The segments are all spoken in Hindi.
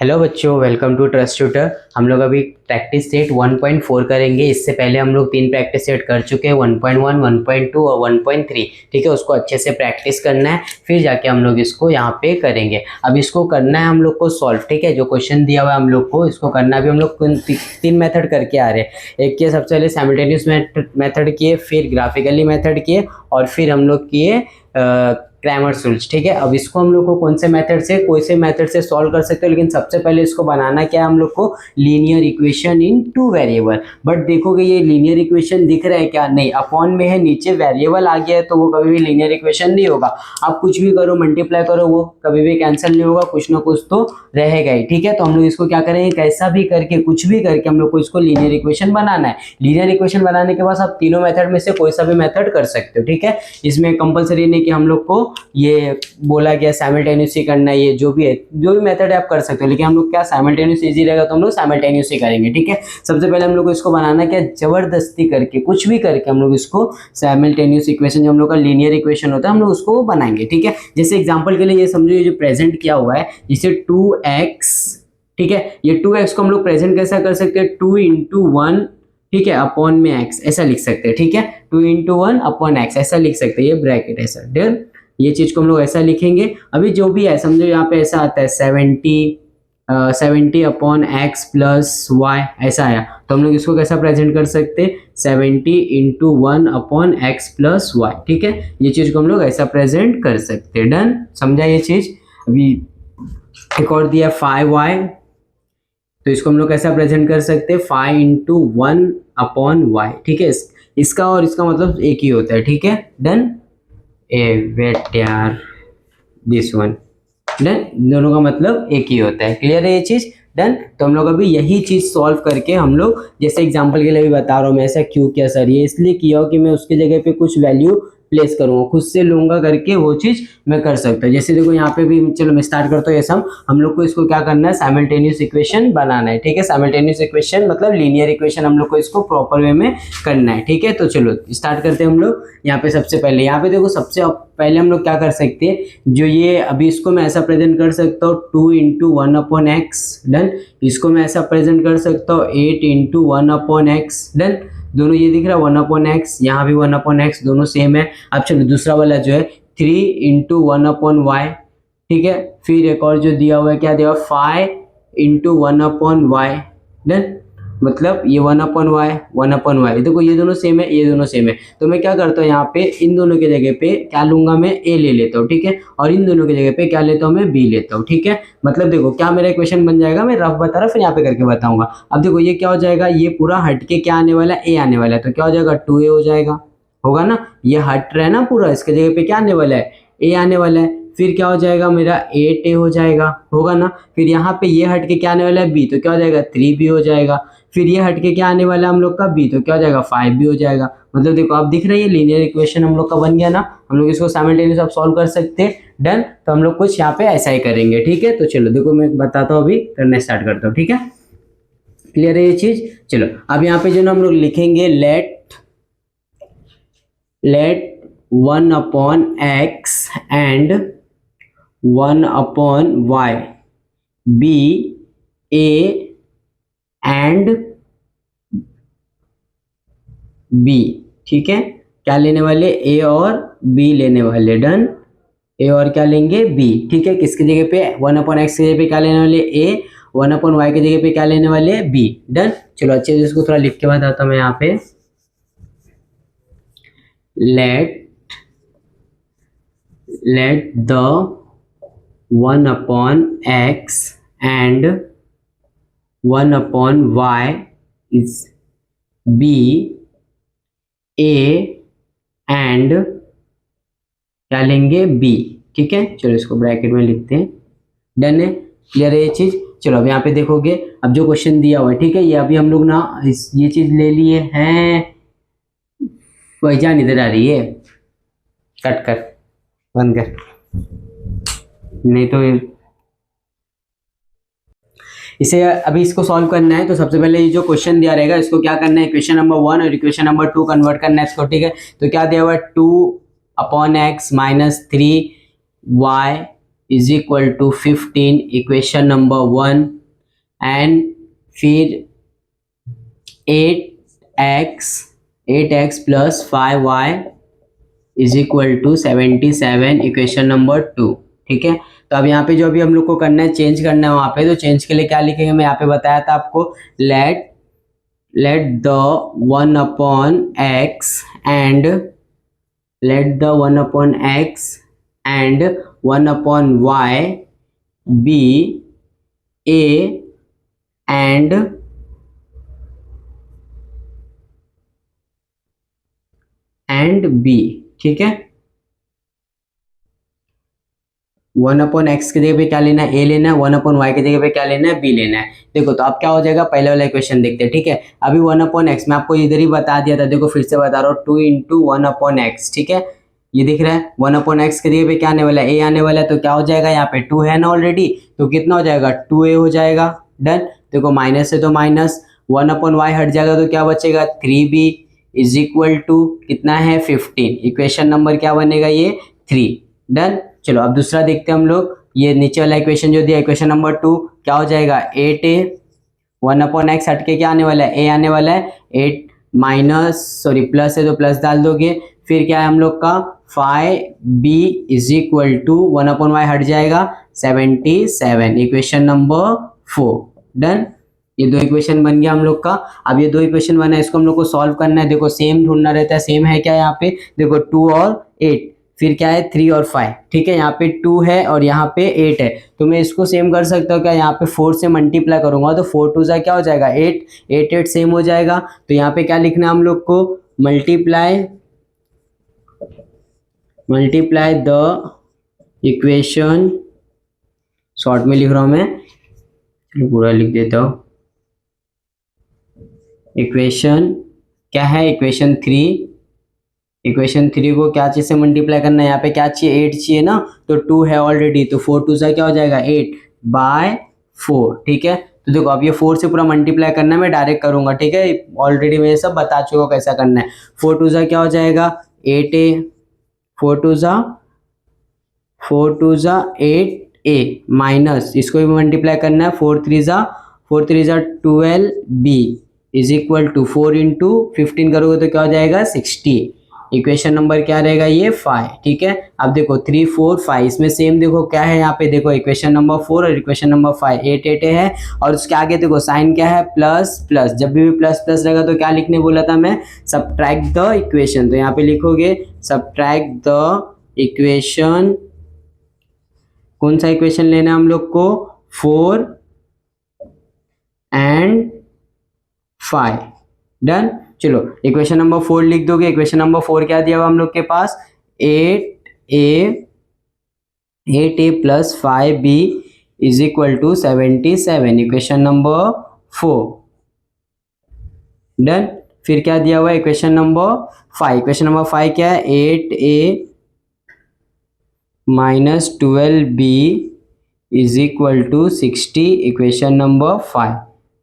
हेलो बच्चों, वेलकम टू ट्रस्ट ट्यूटर। हम लोग अभी प्रैक्टिस सेट 1.4 करेंगे। इससे पहले हम लोग 3 प्रैक्टिस सेट कर चुके हैं, 1.1, 1.2 और 1.3। ठीक है, उसको अच्छे से प्रैक्टिस करना है, फिर जाके हम लोग इसको यहाँ पे करेंगे। अब इसको करना है हम लोग को सॉल्व। ठीक है, जो क्वेश्चन दिया हुआ है हम लोग को इसको करना भी हम लोग 3 मेथड करके आ रहे हैं। एक किए सबसे पहले साइमल्टेनियस मेथड किए, फिर ग्राफिकली मेथड किए और फिर हम लोग किए क्रैमर्स रूल्स। ठीक है, अब इसको हम लोग को कौन से मेथड से कोई से मेथड से सॉल्व कर सकते हो, लेकिन सबसे पहले इसको बनाना क्या है हम लोग को, linear equation in 2 variable. But देखोगे ये लीनियर इक्वेशन दिख रहा है क्या? नहीं, अपॉन में है, नीचे वेरिएबल आ गया है तो वो कभी भी लीनियर इक्वेशन नहीं होगा। आप कुछ भी करो, मल्टीप्लाई करो, वो कभी भी कैंसिल नहीं होगा, कुछ ना कुछ तो रहेगा ही। ठीक है, तो हम लोग इसको क्या करेंगे, कैसा भी करके कुछ भी करके हम लोग को इसको लीनियर इक्वेशन बनाना है। लीनियर इक्वेशन बनाने के बाद आप तीनों मेथड में से कोई सा भी मेथड कर सकते हो। ठीक है, इसमें कंपलसरी नहीं कि हम लोग को ये बोला गया साइमल्टेनियसली करना है, ये जो भी है, जो भी मेथड आप कर सकते हो, लेकिन हम लोग क्या साइमल्टेनियस इजी रहेगा तो हम लोग साइमल्टेनियसली करेंगे। ठीक है, सबसे पहले हम लोग को इसको बनाना क्या, जबरदस्ती करके कुछ भी करके हम लोग इसको साइमल्टेनियस इक्वेशन, जो हम लोग का लीनियर इक्वेशन होता है, हम लोग उसको बनाएंगे। ठीक है, जैसे एग्जांपल के लिए ये समझो, ये जो प्रेजेंट किया हुआ है जिसे 2x, ठीक है, ये 2x को हम लोग प्रेजेंट कैसा कर सकते हैं, 2 into 1, ठीक है, अपॉन में x ऐसा लिख सकते हैं। ठीक है, 2 into 1 अपॉन x ऐसा लिख सकते हैं, ये ब्रैकेट ऐसा डन। ये चीज को हम लोग ऐसा लिखेंगे। अभी जो भी है समझो, यहाँ पे ऐसा आता है 70 अपॉन एक्स प्लस वाई ऐसा आया, तो हम लोग इसको कैसा प्रेजेंट कर सकते हैं, 70 into 1 upon X plus Y. ठीक है, ये चीज को हम लोग ऐसा प्रेजेंट कर सकते हैं। डन, समझा ये चीज। अभी एक और दिया 5y, तो इसको हम लोग कैसा प्रेजेंट कर सकते हैं, 5 into 1 अपॉन वाई। ठीक है, इसका और इसका मतलब एक ही होता है। ठीक है, डन। वेट यार, दिस वन डन, दोनों का मतलब एक ही होता है। क्लियर है ये चीज? डन। तो हम लोग अभी यही चीज सॉल्व करके हम लोग, जैसे एग्जांपल के लिए भी बता रहा हूँ मैं, ऐसा क्यों किया सर, ये इसलिए किया हो कि मैं उसकी जगह पे कुछ वैल्यू प्लेस करूंगा, खुद से लूंगा करके वो चीज मैं कर सकता हूँ। जैसे देखो यहाँ पे भी, चलो मैं स्टार्ट करता हूँ ये सम। हम लोग को इसको क्या करना है, साइमल्टेनियस इक्वेशन बनाना है। ठीक है, साइमल्टेनियस इक्वेशन मतलब लीनियर इक्वेशन, हम लोग को इसको प्रॉपर वे में करना है। ठीक है, तो चलो स्टार्ट करते हैं हम लोग। यहाँ पे सबसे पहले, यहाँ पे देखो सबसे पहले हम लोग क्या कर सकते हैं, जो ये अभी इसको मैं ऐसा प्रेजेंट कर सकता हूँ 2 into 1 अपॉन एक्स। डन, इसको मैं ऐसा प्रेजेंट कर सकता हूँ 8 into 1 अपॉन एक्स। डन, दोनों ये दिख रहा है 1 अपॉन एक्स, यहाँ भी 1 अपॉन एक्स, दोनों सेम है। अब चलो दूसरा वाला जो है 3 into 1 अपॉन वाई। ठीक है, फिर एक और जो दिया हुआ है, क्या दिया हुआ है, 5 into 1 अपॉन वाई। डन, मतलब ये 1 अपॉन वाई, 1 अपॉन वाई, देखो ये दोनों सेम है, ये दोनों सेम है। तो मैं क्या करता हूँ, यहाँ पे इन दोनों की जगह पे क्या लूंगा, मैं ए ले लेता हूँ। ठीक है, और इन दोनों की जगह पे क्या लेता हूँ, मैं बी लेता हूँ। ठीक है, मतलब देखो क्या मेरा इक्वेशन बन जाएगा, मैं रफ बता रहा फिर यहाँ पे करके बताऊंगा। अब देखो ये क्या हो जाएगा, ये पूरा हट के क्या आने वाला है, ए आने वाला है, तो क्या हो जाएगा, 2a हो जाएगा, होगा ना। ये हट रहा है ना पूरा, इसके जगह पे क्या आने वाला है, ए आने वाला है। फिर क्या हो जाएगा मेरा, 8a हो जाएगा, होगा ना। फिर यहाँ पे ये हट के क्या आने वाला है, b, तो क्या हो जाएगा 3b हो जाएगा। फिर ये हट के क्या आने वाला है हम लोग का, b, तो क्या हो जाएगा 5b हो जाएगा। मतलब देखो आप दिख रही है, लीनियर इक्वेशन हम लोग का बन गया ना। हम लोग इसको साइमल्टेनियस आप सॉल्व कर सकते हैं। डन, तो हम लोग कुछ यहाँ पे ऐसा ही करेंगे। ठीक है, तो चलो देखो मैं बताता हूँ, अभी करना स्टार्ट करता हूँ। ठीक है, क्लियर है ये चीज? चलो अब यहाँ पे जो ना हम लोग लिखेंगे, let 1 upon X and 1 upon Y B A and B. ठीक है, क्या लेने वाले, ए और बी लेने वाले। डन, ए और क्या लेंगे, बी। ठीक है, किसकी जगह पे, 1 अपॉन एक्स की जगह पे क्या लेने वाले, ए, 1 अपॉन वाई की जगह पे क्या लेने वाले, बी। डन, चलो अच्छे से इसको थोड़ा लिख के बताता हूँ मैं यहाँ पे। let the 1 upon x and 1 upon y is b a and क्या लेंगे, b। ठीक है, चलो इसको ब्रैकेट में लिखते हैं। डन है, क्लियर है ये चीज? चलो अब यहाँ पे देखोगे, अब जो क्वेश्चन दिया हुआ है, ठीक है, ये अभी हम लोग ना ये चीज ले लिए हैं, पहचान इधर आ रही है, कट कर, बंद कर, नहीं तो इसे अभी इसको सॉल्व करना है। तो सबसे पहले ये जो क्वेश्चन दिया रहेगा, इसको क्या करना है, इक्वेशन नंबर 1 और इक्वेशन नंबर 2 कन्वर्ट करना है इसको। ठीक है, तो क्या दिया हुआ है, 2 upon X minus 3 Y is equal to 15 equation number 1 एंड फिर 8x plus 5y is equal to 77 equation number 2। ठीक है, तो अब यहाँ पे जो अभी हम लोग को करना है, चेंज करना है वहाँ पे, तो चेंज के लिए क्या लिखेंगे, मैं यहाँ पे बताया था आपको, let the 1 upon x and let the 1 upon x and 1 upon y be a and b। ठीक है, 1 अपॉन एक्स की जगह पे क्या लेना है, ए लेना है, 1 अपॉन वाई की जगह पे क्या लेना है, बी लेना है। देखो तो अब क्या हो जाएगा, पहले वाला इक्वेशन देखते हैं। ठीक है, अभी 1 अपॉन एक्स मैं आपको इधर ही बता दिया था, देखो फिर से बता रहा हूँ, 2 इंटू 1 अपॉन एक्स। ठीक है, ये दिख रहा है 1 अपॉन एक्स की जगह पे क्या आने वाला है, ए आने वाला है, तो क्या हो जाएगा, यहाँ पे 2 है ना ऑलरेडी, तो कितना हो जाएगा, 2a हो जाएगा। डन, देखो माइनस है तो माइनस, 1 अपॉन वाई हट जाएगा तो क्या बचेगा, 3b इज इक्वल टू कितना है, 15। इक्वेशन नंबर क्या बनेगा, ये 3। डन, चलो अब दूसरा देखते हैं हम लोग। ये नीचे वाला इक्वेशन जो दिया, इक्वेशन नंबर 2 क्या हो जाएगा, 8a 1 अपॉन एक्स हटके क्या आने वाला है, ए आने वाला है, 8 माइनस सॉरी प्लस है तो प्लस डाल दोगे, फिर क्या है हम लोग का 5b is equal to 1 upon Y हट जाएगा 77 इक्वेशन नंबर 4। डन, ये दो इक्वेशन बन गया हम लोग का। अब ये दो इक्वेशन बना है, इसको हम लोग को सॉल्व करना है। देखो सेम ढूंढना रहता है, सेम है क्या यहाँ पे, देखो 2 और 8, फिर क्या है 3 और 5। ठीक है, यहाँ पे 2 है और यहाँ पे 8 है, तो मैं इसको सेम कर सकता हूँ क्या, यहाँ पे 4 से मल्टीप्लाई करूंगा तो 4 2 क्या हो जाएगा 8, 8 8 सेम हो जाएगा। तो यहाँ पे क्या लिखना है हम लोग को, मल्टीप्लाई द इक्वेशन, शॉर्ट में लिख रहा हूँ मैं, पूरा लिख देता हूँ। इक्वेशन क्या है, इक्वेशन 3, इक्वेशन 3 को क्या चीज से मल्टीप्लाई करना है, यहाँ पे क्या चाहिए, 8 चाहिए ना, तो 2 है ऑलरेडी, तो 4 2 क्या हो जाएगा 8 बाय 4। ठीक है, तो देखो अब ये 4 से पूरा मल्टीप्लाई करना है, मैं डायरेक्ट करूंगा। ठीक है, ऑलरेडी मैं ये सब बता चुका हूँ कैसा करना है। 4 2 क्या हो जाएगा 8a, 4 2 8a माइनस, इसको भी मल्टीप्लाई करना है, 4 3 12b is equal to 4 into 15 करोगे तो क्या हो जाएगा 60। इक्वेशन नंबर क्या रहेगा, ये 5। ठीक है, अब देखो 3 4 5, इसमें सेम देखो क्या है, यहाँ पे देखो इक्वेशन नंबर 4 और इक्वेशन नंबर 5 8 8 है, और उसके आगे देखो साइन क्या है, प्लस प्लस। जब भी प्लस प्लस रहेगा तो क्या लिखने बोला था मैं, सब्ट्रैक्ट द इक्वेशन, तो यहाँ पे लिखोगे सब्ट्रैक्ट द इक्वेशन। कौन सा इक्वेशन लेना है हम लोग को, 4 एंड 5। डन, चलो इक्वेशन नंबर 4 लिख दोगे। इक्वेशन नंबर 4 क्या दिया हुआ हम लोग के पास, 8a plus 5b is equal to 77 equation number 4। Done, फिर क्या दिया हुआ है इक्वेशन नंबर 5, इक्वेशन नंबर 5 क्या है, 8a minus 12b is equal to 60 equation number 5।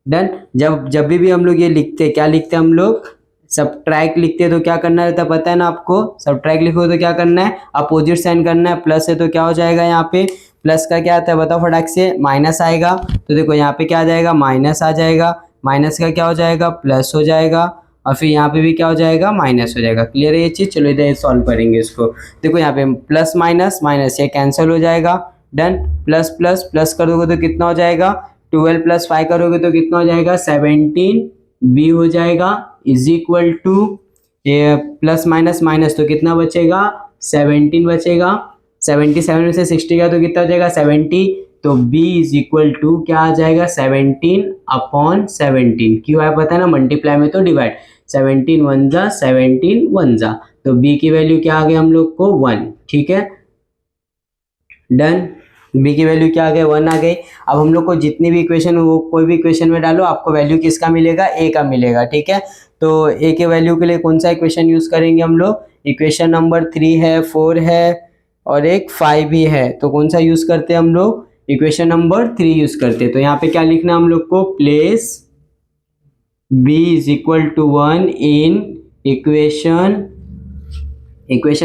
Done, जब भी हम लोग ये लिखते हैं, क्या लिखते हैं हम लोग, सब्ट्रैक्ट लिखते हैं, तो क्या करना रहता है पता है ना आपको, सब्ट्रैक्ट लिखो तो क्या करना है, अपोजिट साइन करना है। प्लस है तो क्या हो जाएगा, यहाँ पे प्लस का क्या आता है बताओ फटाक से, माइनस आएगा, तो देखो यहाँ पे क्या आ जाएगा, माइनस आ जाएगा, माइनस का क्या हो जाएगा, प्लस हो जाएगा, और फिर यहाँ पे भी क्या हो जाएगा, माइनस हो जाएगा। क्लियर है ये चीज, चलो इधर सॉल्व करेंगे इसको। देखो यहाँ पे प्लस माइनस माइनस ये कैंसिल हो जाएगा। डन, प्लस प्लस प्लस कर दोगे तो कितना हो जाएगा, 12 प्लस 5 करोगे तो कितना हो जाएगा, 17b हो जाएगा इज इक्वल टू, ये प्लस माइनस माइनस तो कितना बचेगा, 17 बचेगा। 77 में से 60 का तो कितना हो जाएगा 70, तो b इज इक्वल टू क्या आ जाएगा 17 अपॉन 17। क्यों है पता है ना, मल्टीप्लाई में तो डिवाइड, 17 1 जा 17 1 जा, तो b की वैल्यू क्या आ गई हम लोग को 1। ठीक है, डन, b की वैल्यू क्या आ गई 1 आ गई। अब हम लोग को जितनी भी इक्वेशन, वो कोई भी इक्वेशन में डालो, आपको वैल्यू किसका मिलेगा, a का मिलेगा। ठीक है, तो a के वैल्यू के लिए कौन सा इक्वेशन यूज करेंगे हम लोग, इक्वेशन नंबर 3 है, 4 है और एक 5 भी है, तो कौन सा यूज करते हैं हम लोग, इक्वेशन नंबर 3 यूज करते हैं। तो यहाँ पे क्या लिखना हम लोग को, place b is equal to 1 in equation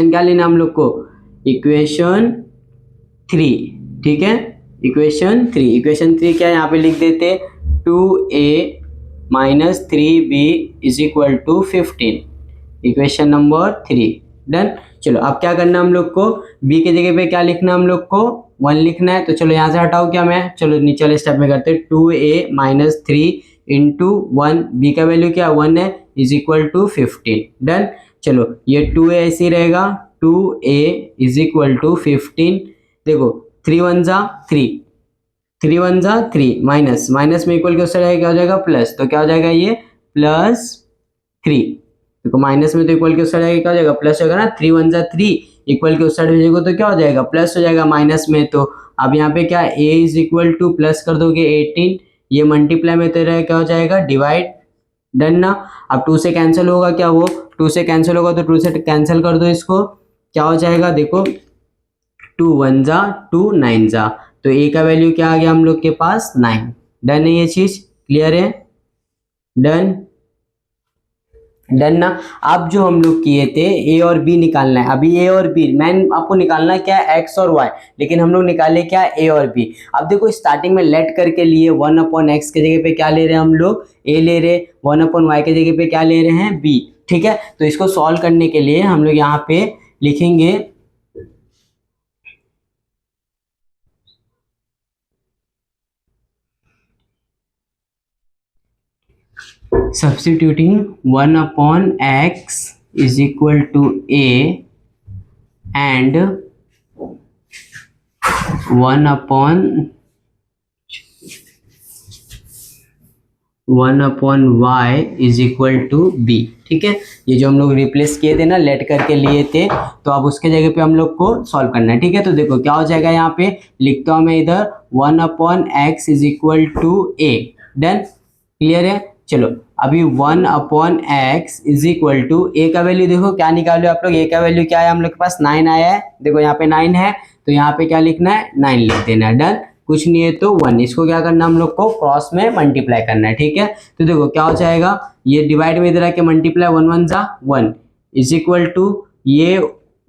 क्या लेना हम लोग को, इक्वेशन 3। ठीक है। इक्वेशन 3 क्या है यहाँ पे लिख देते 2a minus 3b is equal to 15, equation number 3 done. चलो अब क्या करना हम लोग को, b के जगह पे क्या लिखना हम लोग को 1 लिखना है। तो चलो यहाँ से हटाओ क्या मैं, चलो नीचे वाले स्टेप में करते 2a माइनस 3 इंटू 1, बी का वैल्यू क्या 1 है इज इक्वल टू 15 डन। चलो ये 2a ऐसे ही रहेगा, 2a इज इक्वल टू 15, देखो 3 1 जा 3, 3 1 जा 3, माइनस माइनस में इक्वल के उस साइड क्या हो जाएगा प्लस, तो क्या हो जाएगा ये प्लस 3, देखो माइनस में तो इक्वल के उस साइड क्या हो जाएगा प्लस होगा ना, 3 1 जा 3, इक्वल के उस साइड भेजोगे तो क्या हो जाएगा प्लस हो जाएगा माइनस में। तो अब यहाँ पे क्या a is equal two plus कर दोगे 18, ये मल्टीप्लाई में तो क्या हो जाएगा डिवाइड, डन ना। अब 2 से कैंसिल होगा क्या, वो 2 से कैंसिल होगा तो 2 से कैंसिल कर दो इसको, क्या हो जाएगा देखो 2 1 जा 2 9 जा, तो a का वैल्यू क्या आ गया हम लोग के पास 9, डन है ये चीज, क्लियर है, डन डन ना। अब जो हम लोग किए थे a और b निकालना है, अभी a और b मैंने आपको निकालना क्या है x और y, लेकिन हम लोग निकाले क्या a और b। अब देखो स्टार्टिंग में लेट करके लिए 1/x के जगह पे क्या ले रहे हैं हम लोग a ले रहे, 1/y के जगह पे क्या ले रहे हैं b, ठीक है। तो इसको सॉल्व करने के लिए हम लोग यहाँ पे लिखेंगे substituting 1/x is equal to a and 1/y is equal to b, ठीक है। ये जो हम लोग रिप्लेस किए थे ना लेट करके लिए थे, तो अब उसके जगह पे हम लोग को सॉल्व करना है, ठीक है। तो देखो क्या हो जाएगा यहाँ पे लिखता हूँ मैं इधर 1/x is equal to a, done, clear है। चलो अभी 1/x इज इक्वल टू ए का वैल्यू देखो क्या निकालो आप लोग, ए का वैल्यू क्या है हम लोग के पास 9 आया है, देखो यहाँ पे 9 है तो यहाँ पे क्या लिखना है 9 लिख देना है, डन। कुछ नहीं है तो 1, इसको क्या करना हम लोग को क्रॉस में मल्टीप्लाई करना है, ठीक है। तो देखो क्या हो जाएगा, ये डिवाइड में इधर आके मल्टीप्लाई 1 1 जा 1 इज इक्वल टू, ये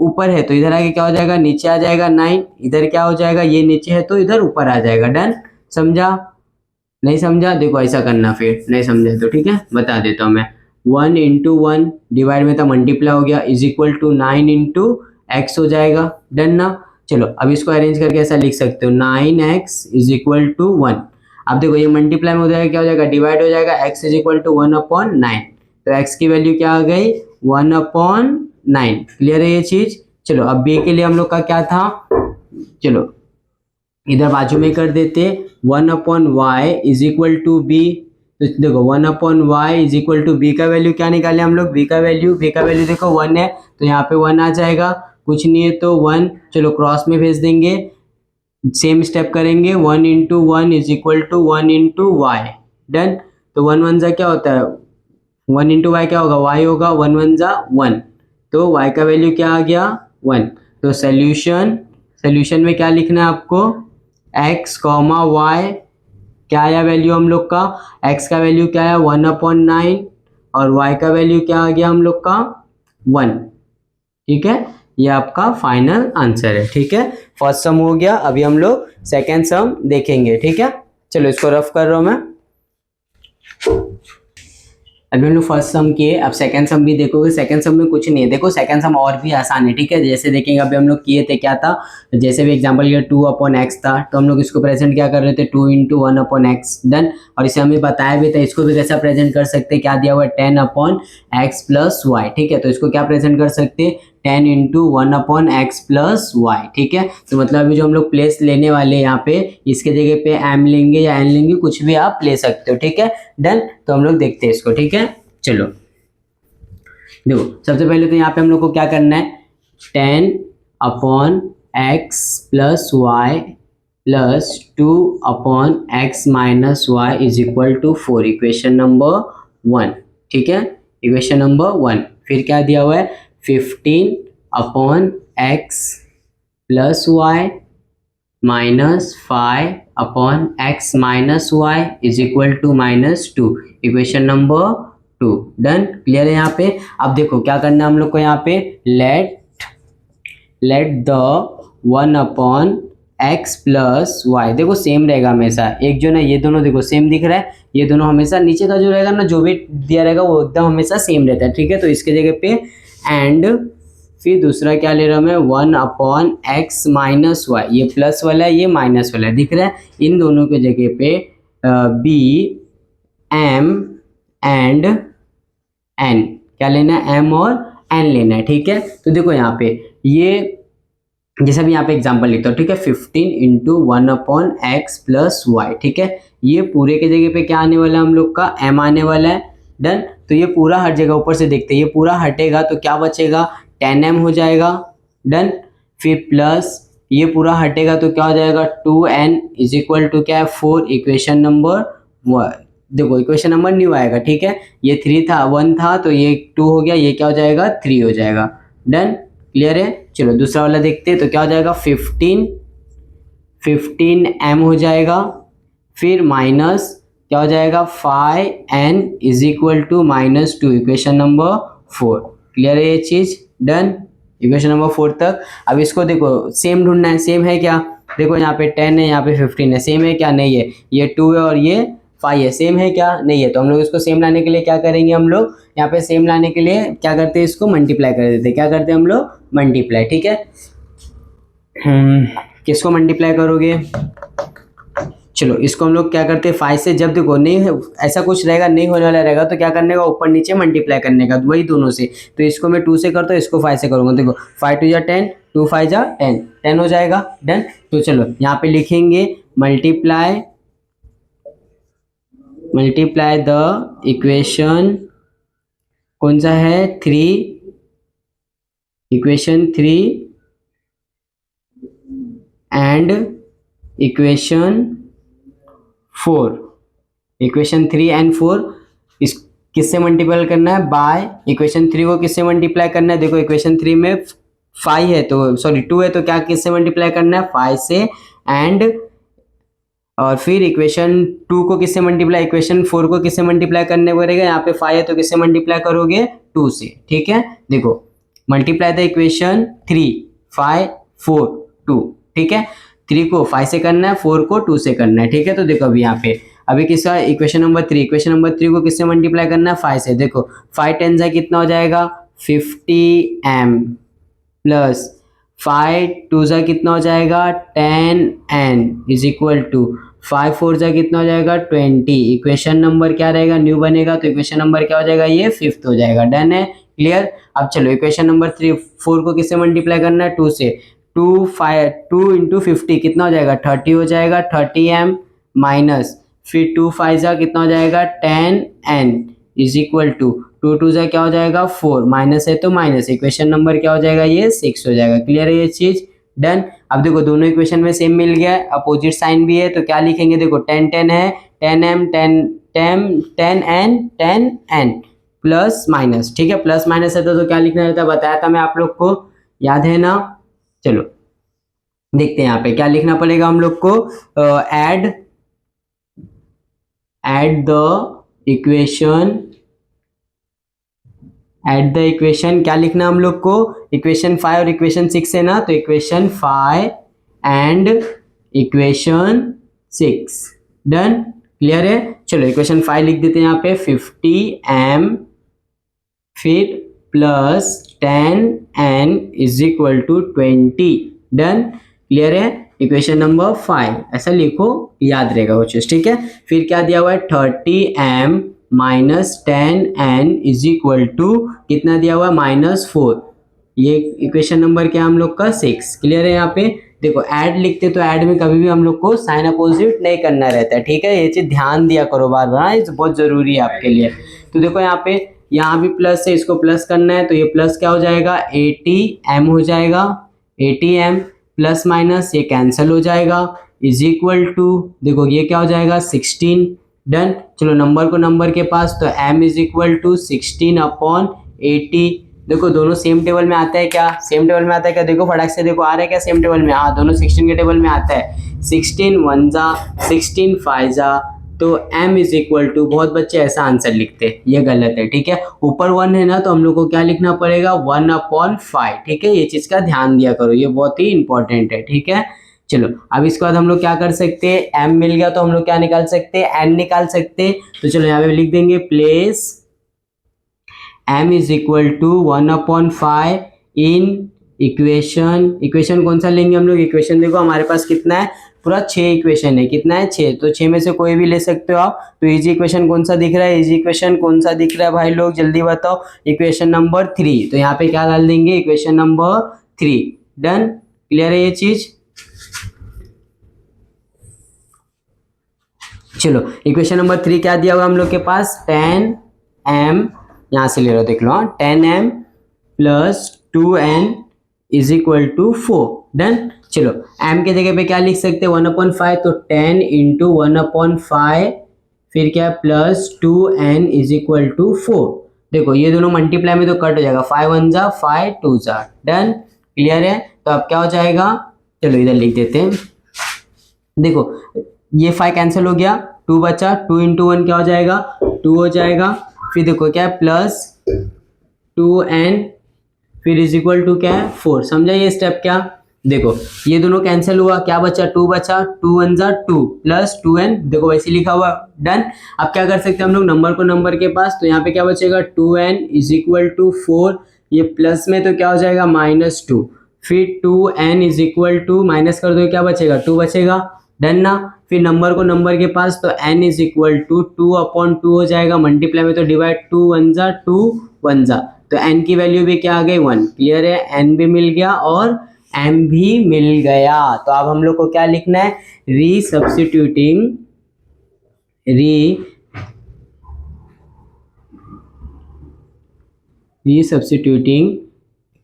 ऊपर है तो इधर आके क्या हो जाएगा नीचे आ जाएगा 9, इधर क्या हो जाएगा ये नीचे है तो इधर ऊपर आ जाएगा, डन। समझा, नहीं समझा, देखो ऐसा करना, फिर नहीं समझे तो ठीक है बता देता हूँ मैं, 1 इंटू 1 डिवाइड में था मल्टीप्लाई हो गया is equal to 9 into X हो जाएगा, डन ना। चलो अब इसको अरेंज करके ऐसा लिख सकते हो 9x इज इक्वल टू 1। अब देखो ये मल्टीप्लाई में हो जाएगा क्या हो जाएगा डिवाइड हो जाएगा, x इज इक्वल टू 1/9, तो x की वैल्यू क्या आ गई 1/9, क्लियर है ये चीज। चलो अब b के लिए हम लोग का क्या था, चलो इधर बाजू में कर देते 1/y is equal to B, तो देखो 1/y is equal to b का वैल्यू क्या निकाले हम लोग, b का वैल्यू देखो 1 है तो यहाँ पे 1 आ जाएगा, कुछ नहीं है तो 1, चलो क्रॉस में भेज देंगे, सेम स्टेप करेंगे 1 into 1 is equal to 1 into y, done. तो 1 1 जा क्या होता है 1 इंटू वाई क्या होगा y होगा, 1 1 जा 1, तो y का वैल्यू क्या आ गया 1। तो सोल्यूशन में क्या लिखना है आपको x, y क्या आया वैल्यू हम लोग का, x का वैल्यू क्या आया 1/9 और y का वैल्यू क्या आ गया हम लोग का 1, ठीक है। ये आपका फाइनल आंसर है, ठीक है। फर्स्ट सम हो गया, अभी हम लोग सेकेंड सम देखेंगे, ठीक है। चलो इसको रफ कर रहा हूं मैं, अभी हम लोग फर्स्ट सम किए, अब सेकंड सम भी देखोगे, सेकंड सम में कुछ नहीं है, देखो सेकंड सम और भी आसान है, ठीक है। जैसे देखेंगे अभी हम लोग किए थे क्या था, जैसे भी एग्जांपल ये 2/x था तो हम लोग इसको प्रेजेंट क्या कर रहे थे 2 इंटू 1/x, डन। और इसे हमें बताया भी था इसको भी कैसा प्रेजेंट कर सकते हैं, क्या दिया हुआ है 10/x प्लस वाई, ठीक है। तो इसको क्या प्रेजेंट कर सकते हैं 10 इंटू 1/x प्लस वाई, ठीक है। तो मतलब अभी जो हम लोग प्लेस लेने वाले हैं यहाँ पे, इसके जगह पे m लेंगे या n लेंगे, कुछ भी आप ले सकते हो, ठीक है, डन। तो हम लोग देखते हैं इसको, ठीक है। चलो देखो सबसे पहले तो यहाँ पे हम लोग को क्या करना है 10/x plus y plus 2/x minus y is equal to 4, equation number 1, ठीक है, इक्वेशन नंबर 1। फिर क्या दिया हुआ है 15/x plus y minus 5/x minus y is equal to -2, equation number 2, done, clear है यहाँ पे। अब देखो क्या करना है हम लोग को यहाँ पे let the 1/x x plus y, देखो सेम रहेगा हमेशा, एक जो ना ये दोनों देखो सेम दिख रहा है, ये दोनों हमेशा नीचे का जो रहेगा ना जो भी दिया रहेगा वो एकदम हमेशा सेम रहता है, ठीक है। तो इसके जगह पे एंड फिर दूसरा क्या ले रहा हूँ मैं 1/x माइनस वाई, ये प्लस वाला है ये माइनस वाला है, दिख रहा है। इन दोनों के जगह पे बी एम एंड एन, क्या लेना है एम और एन लेना है, ठीक है। तो देखो यहाँ पे ये जैसे भी यहाँ पे एग्जांपल लिखता हूँ, ठीक है, 15 इंटू 1/x प्लस वाई, ठीक है। ये पूरे के जगह पे क्या आने वाला है हम लोग का m आने वाला है, डन। तो ये पूरा हट जाएगा, ऊपर से देखते हैं ये पूरा हटेगा तो क्या बचेगा 10m हो जाएगा, डन। फिर प्लस ये पूरा हटेगा तो क्या हो जाएगा 2n इज इक्वल टू क्या है 4, इक्वेशन नंबर 1, देखो इक्वेशन नंबर न्यू आएगा, ठीक है। ये 3 था 1 था तो ये 2 हो गया, ये क्या हो जाएगा 3 हो जाएगा, डन, क्लियर है। चलो दूसरा वाला देखते हैं, तो क्या हो जाएगा 15m हो जाएगा, फिर माइनस क्या हो जाएगा 5n is equal to -2, equation number 4, clear है ये चीज, डन, इक्वेशन नंबर 4 तक। अब इसको देखो सेम ढूंढना है, सेम है क्या, देखो यहाँ पे 10 है यहाँ पे 15 है, सेम है क्या, नहीं है, ये 2 है और ये 5 है, सेम है क्या, नहीं है। तो हम लोग इसको सेम लाने के लिए क्या करेंगे, हम लोग यहाँ पे सेम लाने के लिए क्या करते हैं, इसको मल्टीप्लाई कर देते हैं, क्या करते हैं हम लोग मल्टीप्लाई, ठीक है। किसको मल्टीप्लाई करोगे, चलो इसको हम लोग क्या करते हैं 5 से, जब देखो नहीं है ऐसा कुछ रहेगा नहीं होने वाला रहेगा तो क्या करने का ऊपर नीचे मल्टीप्लाई करने का, वही दोनों से। तो इसको मैं 2 से करता हूँ, इसको 5 से करूँगा, देखो 5 2 जा 10, 2 5 जा 10, 10 हो जाएगा, डन। तो चलो यहाँ पे लिखेंगे मल्टीप्लाई द इक्वेशन, कौन सा है 3, equation 3 and equation 4, equation 3 and 4 इस किससे मल्टीप्लाई करना है, बाय इक्वेशन 3 को किससे मल्टीप्लाई करना है, देखो इक्वेशन 3 में 5 है तो सॉरी 2 है तो क्या किससे मल्टीप्लाई करना है 5 से, एंड और फिर इक्वेशन 2 को किससे मल्टीप्लाई, इक्वेशन 4 को किससे मल्टीप्लाई करने पड़ेगा, यहाँ पे 5 है तो किससे मल्टीप्लाई करोगे 2 से, ठीक है। देखो मल्टीप्लाई द इक्वेशन 3 5 4 2, ठीक है, 3 को 5 से करना है 4 को 2 से करना है, ठीक है। तो देखो अभी यहाँ पे अभी किसका इक्वेशन नंबर 3, इक्वेशन नंबर 3 को किससे मल्टीप्लाई करना है 5 से, देखो 5 10 जा कितना हो जाएगा 50m प्लस 5 2 जा कितना हो जाएगा 10n इज इक्वल टू 5 4 जा कितना हो जाएगा 20, इक्वेशन नंबर क्या रहेगा न्यू बनेगा तो इक्वेशन नंबर क्या हो जाएगा ये 5th हो जाएगा, डन है, क्लियर। अब चलो इक्वेशन नंबर 4 को किससे मल्टीप्लाई करना है 2 से, 2 इंटू 50 कितना हो जाएगा 30 हो जाएगा, 30m माइनस फिर 2 5 जा कितना हो जाएगा 10n इज इक्वल टू 2 2 जा क्या हो जाएगा 4, माइनस है तो माइनस, इक्वेशन नंबर क्या हो जाएगा ये 6 हो जाएगा, क्लियर है ये चीज, डन। अब देखो दोनों इक्वेशन में सेम मिल गया, अपोजिट साइन भी है तो क्या लिखेंगे, देखो 10 10 है 10m 10n 10n plus minus, ठीक है, प्लस माइनस है तो क्या लिखना रहता है बताया था मैं आप लोग को, याद है ना। चलो देखते हैं यहाँ पे क्या लिखना पड़ेगा हम लोग को, ऐड द इक्वेशन क्या लिखना हम लोग को, इक्वेशन 5 और इक्वेशन 6 है ना, तो equation 5 and equation 6, done, clear है। चलो इक्वेशन 5 लिख देते हैं यहाँ पे 50m फिर plus 10n is equal to 20, done, clear है। इक्वेशन नंबर 5 ऐसा लिखो, याद रहेगा वो चीज, ठीक है। फिर क्या दिया हुआ है 30m minus 10n is equal to कितना दिया हुआ है -4, ये इक्वेशन नंबर क्या हम लोग का 6, क्लियर है। यहाँ पे देखो ऐड लिखते तो ऐड में कभी भी हम लोग को साइन अपोजिट नहीं करना रहता है, ठीक है, ये चीज ध्यान दिया करो बार बार, ये बहुत जरूरी है आपके लिए। तो देखो यहाँ पे यहाँ भी प्लस है, इसको प्लस करना है तो ये प्लस क्या हो जाएगा 80m हो जाएगा, 80m प्लस माइनस ये कैंसिल हो जाएगा इज इक्वल टू देखो ये क्या हो जाएगा 16, डन। चलो नंबर को नंबर के पास तो m इज इक्वल टू 16/80, देखो दोनों सेम टेबल में आता है क्या, सेम टेबल में आता है क्या, देखो फटाक से देखो आ रहा है क्या सेम टेबल में, हाँ दोनों 16 के टेबल में आता है, 16 1 जा 16 5 जा, तो m इज इक्वल टू, बहुत बच्चे ऐसा आंसर लिखते हैं, ये गलत है, ठीक है। ऊपर 1 है ना तो हम लोग को क्या लिखना पड़ेगा 1/5, ठीक है, ये चीज का ध्यान दिया करो, ये बहुत ही इंपॉर्टेंट है, ठीक है। चलो अब इसके बाद हम लोग क्या कर सकते हैं, m मिल गया तो हम लोग क्या निकाल सकते हैं, n निकाल सकते हैं। तो चलो यहाँ पे लिख देंगे place m is equal to 1/5 in equation कौन सा लेंगे हम लोग, इक्वेशन देखो हमारे पास कितना है, पूरा 6 इक्वेशन है, कितना है 6, तो 6 में से कोई भी ले सकते हो आप। तो इजी इक्वेशन कौन सा दिख रहा है, इजी इक्वेशन कौन सा दिख रहा है भाई लोग जल्दी बताओ, इक्वेशन नंबर 3। तो यहाँ पे क्या डाल देंगे, इक्वेशन नंबर 3। डन, क्लियर है ये चीज। चलो इक्वेशन नंबर 3 क्या दिया हुआ हम लोग के पास, 10m, यहाँ से ले लो देख लो, 10m plus 2n is equal to 4। Done, चलो m के जगह पे क्या लिख सकते हैं 1/5, तो 10 इंटू 1/5 फिर क्या plus 2n is equal to 4। देखो ये दोनों मल्टीप्लाई में तो कट हो जाएगा, 5 1 जा 5 2 जा। डन, क्लियर है। तो अब क्या हो जाएगा, चलो इधर लिख देते हैं, देखो ये 5 कैंसिल हो गया, 2 बचा, 2 इंटू 1 क्या हो जाएगा 2 हो जाएगा, फिर देखो क्या है प्लस 2n फिर इज इक्वल टू क्या है 4। समझा ये स्टेप क्या, देखो ये दोनों कैंसिल हुआ, क्या बचा 2 बचा, 2 1 जा 2 प्लस 2n, देखो वैसे लिखा हुआ। डन, अब क्या कर सकते हैं हम लोग, नंबर को नंबर के पास, तो यहाँ पे क्या बचेगा 2n इज इक्वल टू 4, ये प्लस में तो क्या हो जाएगा -2, फिर 2n is equal to minus कर दो क्या बचेगा 2 बचेगा। डन ना, फिर नंबर को नंबर के पास, तो n इज इक्वल टू 2/2 हो जाएगा, मल्टीप्लाई में तो डिवाइड 2 1 जा 2 1 जा, तो n की वैल्यू भी क्या आ गई 1। क्लियर है, n भी मिल गया और m भी मिल गया। तो अब हम लोग को क्या लिखना है, रीसब्स्टिट्यूटिंग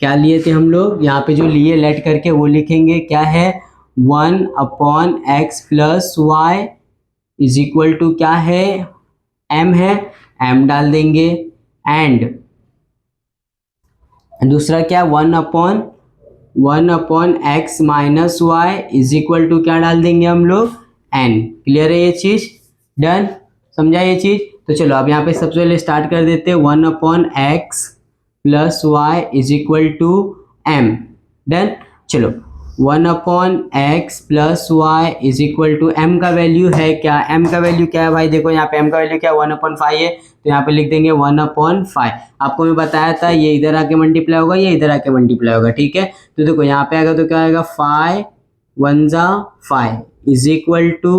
क्या लिए थे हम लोग, यहाँ पे जो लिए लेट करके वो लिखेंगे, क्या है 1/x plus y is equal to क्या है m है, m डाल देंगे, एंड दूसरा क्या 1/x minus y is equal to क्या डाल देंगे हम लोग n। क्लियर है ये चीज, डन, समझा ये चीज। तो चलो अब यहाँ पे सबसे पहले स्टार्ट कर देते हैं, 1/x plus y is equal to m। Done, चलो 1/x plus y is equal to m का वैल्यू है क्या, m का वैल्यू क्या है भाई, देखो यहाँ पे m का वैल्यू क्या 1/5 है, तो यहाँ पे लिख देंगे 1/5। आपको मैं बताया था ये इधर आके मल्टीप्लाई होगा, ये इधर आके मल्टीप्लाई होगा, ठीक है। तो देखो यहाँ पे आएगा तो क्या आएगा 5 1 जा 5 इज इक्वल टू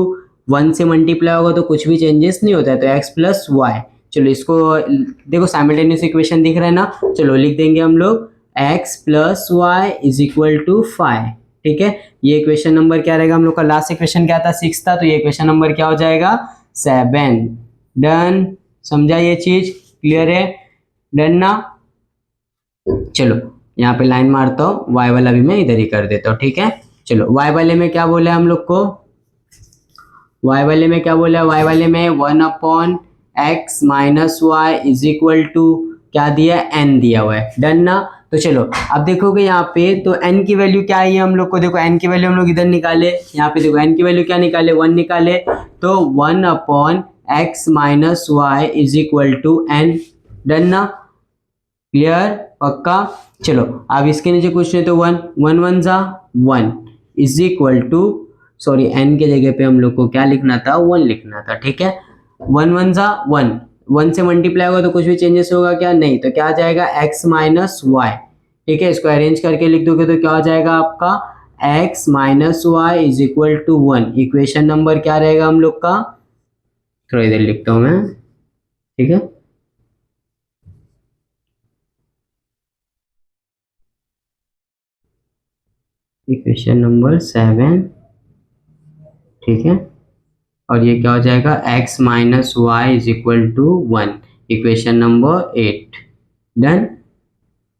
1 से मल्टीप्लाई होगा तो कुछ भी चेंजेस नहीं होता है, तो x प्लस वाई। चलो इसको देखो साइमल्टेनियस इक्वेशन दिख रहा है ना, चलो लिख देंगे हम लोग x plus y is equal to 5। ठीक है, ये इक्वेशन नंबर क्या रहेगा हम लोग का, लास्ट इक्वेशन क्या था 6 था, तो ये इक्वेशन नंबर क्या हो जाएगा 7। डन, समझा ये चीज, क्लियर है, डन ना। चलो यहाँ पे लाइन मारता हूँ, y वाला भी मैं इधर ही कर देता हूँ, ठीक है। चलो y वाले में क्या बोला हम लोग को, y वाले में क्या बोला, y वाले में 1/x minus y is equal to क्या दिया n दिया हुआ है। डन ना, तो चलो अब देखोगे यहाँ पे तो n की वैल्यू क्या आई है हम लोग को, देखो n की वैल्यू हम लोग इधर निकाले, यहाँ पे देखो n की वैल्यू क्या निकाले 1 निकाले, तो 1/x minus y is equal to n। Done ना, क्लियर, पक्का। चलो अब इसके नीचे कुछ नहीं तो 1 1 1 जा 1 is equal to, sorry n के जगह पे हम लोग को क्या लिखना था 1 लिखना था, ठीक है। 1 1 जा 1, 1 से मल्टीप्लाई होगा तो कुछ भी चेंजेस होगा क्या, नहीं, तो क्या आ जाएगा x माइनस वाई। ठीक है, इसको अरेंज करके लिख दोगे तो क्या हो जाएगा आपका x minus y is equal to 1। Equation number क्या रहेगा हम लोग का, थोड़ा इधर लिखता हूं मैं, ठीक है। इक्वेशन नंबर 7, ठीक है, और ये क्या हो जाएगा x minus y is equal to 1, equation number 8। Done,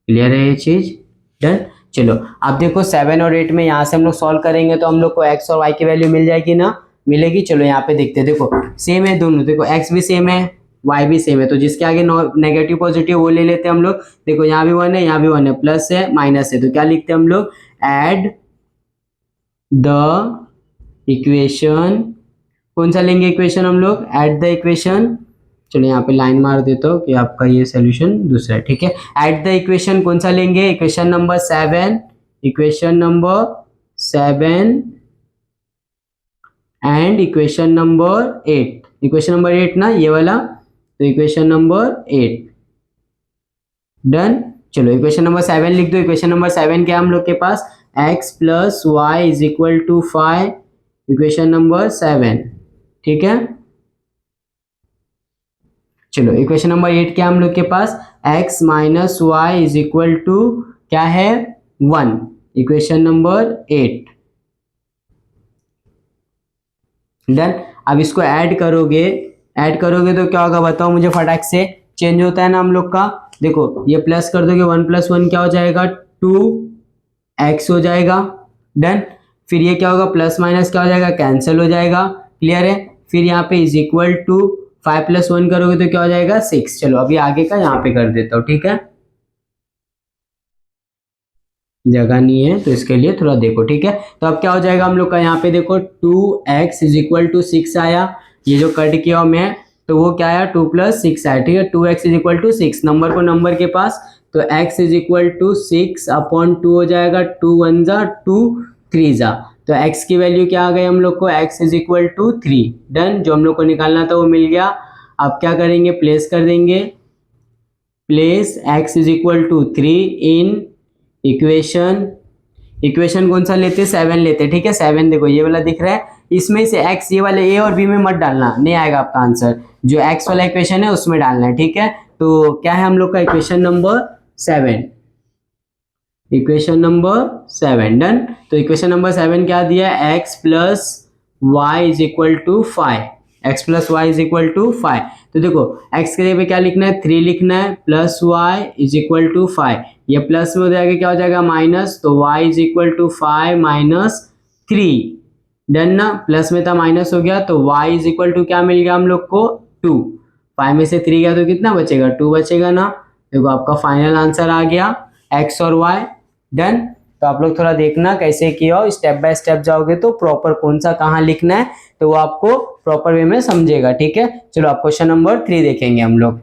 clear है ये चीज, डन। चलो अब देखो 7 और 8 में यहाँ से हम लोग सॉल्व करेंगे तो हम लोग को x और y की वैल्यू मिल जाएगी ना, मिलेगी। चलो यहाँ पे देखते हैं, देखो सेम है दोनों, देखो x भी सेम है y भी सेम है, तो जिसके आगे नेगेटिव पॉजिटिव वो ले लेते हैं हम लोग। देखो यहाँ भी 1 है, यहाँ भी 1 है, प्लस है माइनस है, तो क्या लिखते हैं हम लोग, एड द इक्वेशन, कौन सा लेंगे इक्वेशन हम लोग, एट द इक्वेशन। चलो यहाँ पे लाइन मार देता हूँ कि आपका ये सोल्यूशन दूसरा है, ठीक है। एट द इक्वेशन कौन सा लेंगे, equation number 7, equation number 7 and equation number 8, equation number 8 ना ये वाला, तो इक्वेशन नंबर 8 डन। चलो इक्वेशन नंबर 7 लिख दो। इक्वेशन नंबर 7 क्या है हम लोग के पास, x plus y is equal to 5, equation number 7, ठीक है। चलो इक्वेशन नंबर 8 क्या हम लोग के पास, x minus y is equal to क्या है 1, इक्वेशन नंबर 8 डन। अब इसको ऐड करोगे, ऐड करोगे तो क्या होगा बताओ मुझे फटाक से, चेंज होता है ना हम लोग का, देखो ये प्लस कर दोगे 1 प्लस 1 क्या हो जाएगा 2x हो जाएगा डन। फिर ये क्या होगा प्लस माइनस क्या हो जाएगा कैंसिल हो जाएगा, क्लियर है। फिर यहाँ पे इज इक्वल टू 5 प्लस 1 करोगे तो क्या हो जाएगा 6। चलो अभी आगे का यहाँ पे कर देता हूँ, ठीक है, जगह नहीं है तो इसके लिए थोड़ा देखो, ठीक है। तो अब क्या हो जाएगा हम लोग का, यहाँ पे देखो 2x इज इक्वल टू 6 आया, ये जो कट किया मैं तो वो क्या आया 2 प्लस 6 आया, ठीक है। 2x is equal to 6, number को नंबर के पास, तो x is equal to 6 upon 2 हो जाएगा, 2 1 जा 2 3 जा, तो x की वैल्यू क्या आ गई हम लोग को, x is equal to 3 done. जो हम लोग को निकालना था वो मिल गया। अब क्या करेंगे प्लेस कर देंगे, place x is equal to 3 in equation, equation कौन सा लेते हैं 7 लेते हैं, ठीक है। 7 देखो ये वाला दिख रहा है, इसमें से x ये वाले a और b में मत डालना, नहीं आएगा आपका आंसर, जो x वाला इक्वेशन है उसमें डालना है, ठीक है। तो क्या है हम लोग का equation number 7, equation number 7 done. तो इक्वेशन नंबर 7 क्या दिया है, x plus y is equal to 5, x plus y is equal to 5। तो देखो x के जगह पे क्या लिखना है 3 लिखना है, plus y is equal to 5, ये प्लस में हो जाएगा क्या हो जाएगा माइनस, तो y is equal to 5 minus 3 done ना, प्लस में था माइनस हो गया, तो y इज इक्वल टू क्या मिल गया हम लोग को 2, 5 में से 3 गया तो कितना बचेगा 2 बचेगा ना। देखो आपका फाइनल आंसर आ गया x और y डन। तो आप लोग थोड़ा देखना कैसे किया हो, स्टेप बाय स्टेप जाओगे तो प्रॉपर कौन सा कहाँ लिखना है तो वो आपको प्रॉपर वे में समझेगा, ठीक है। चलो आप क्वेश्चन नंबर 3 देखेंगे हम लोग।